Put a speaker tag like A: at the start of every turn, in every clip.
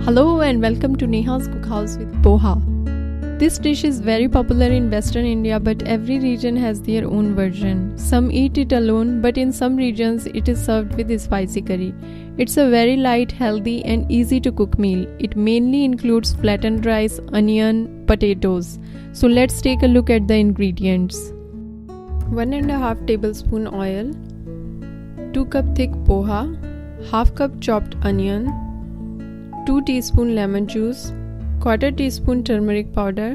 A: Hello and welcome to Nehas Cookhouse with Poha. This dish is very popular in Western India, but every region has their own version. Some eat it alone, but in some regions it is served with spicy curry. It's a very light, healthy and easy to cook meal. It mainly includes flattened rice, onion, potatoes. So let's take a look at the ingredients. 1.5 tablespoon oil, 2 cup thick poha, half cup chopped onion, 2 teaspoon lemon juice, 1/4 teaspoon turmeric powder,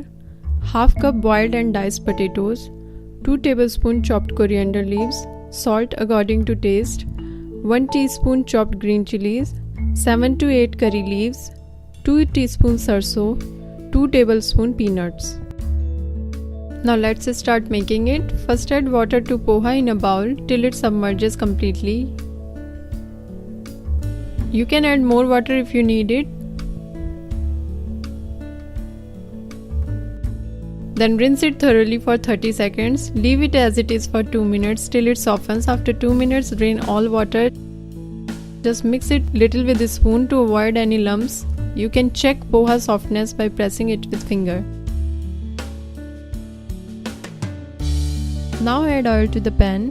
A: half cup boiled and diced potatoes, 2 tablespoon chopped coriander leaves, salt according to taste, 1 teaspoon chopped green chilies, 7 to 8 curry leaves, 2 teaspoon sarso, 2 tablespoon peanuts. Now let's start making it. First add water to poha in a bowl till it submerges completely. You can add more water if you need it. Then rinse it thoroughly for 30 seconds. Leave it as it is for 2 minutes till it softens. After 2 minutes, drain all water. Just mix it little with a spoon to avoid any lumps. You can check poha softness by pressing it with finger. Now add oil to the pan.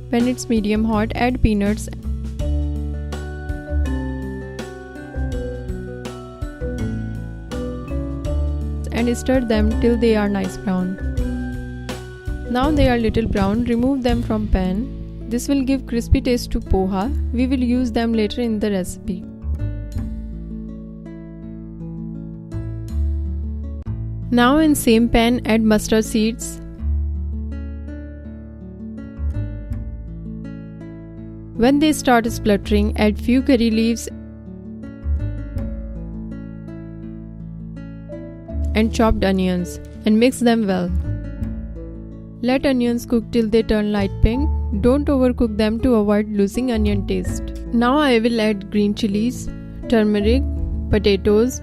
A: When it's medium hot, add peanuts and stir them till they are nice brown. Now they are little brown, remove them from pan. This will give crispy taste to poha. We will use them later in the recipe. Now in same pan add mustard seeds, when they start spluttering, add few curry leaves and chopped onions and mix them well. Let onions cook till they turn light pink. Don't overcook them to avoid losing onion taste. Now I will add green chilies, turmeric, potatoes,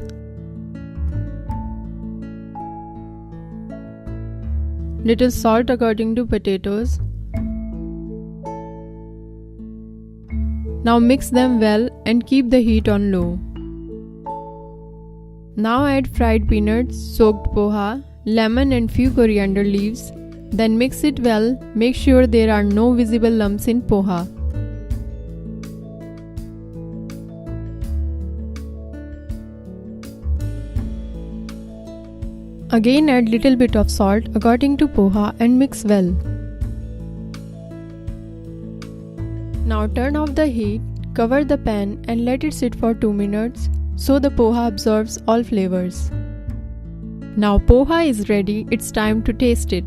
A: little salt according to potatoes. Now mix them well and keep the heat on low. Now add fried peanuts, soaked poha, lemon and few coriander leaves. Then mix it well. Make sure there are no visible lumps in poha. Again add little bit of salt according to poha and mix well. Now turn off the heat, cover the pan and let it sit for 2 minutes so the poha absorbs all flavors. Now poha is ready, it's time to taste it.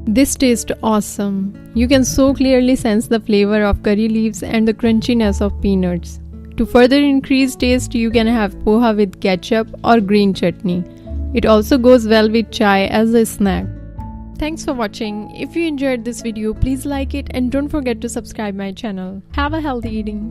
A: This tastes awesome. You can so clearly sense the flavor of curry leaves and the crunchiness of peanuts. To further increase taste, you can have poha with ketchup or green chutney. It also goes well with chai as a snack. Thanks for watching. If you enjoyed this video, please like it and don't forget to subscribe my channel. Have a healthy eating.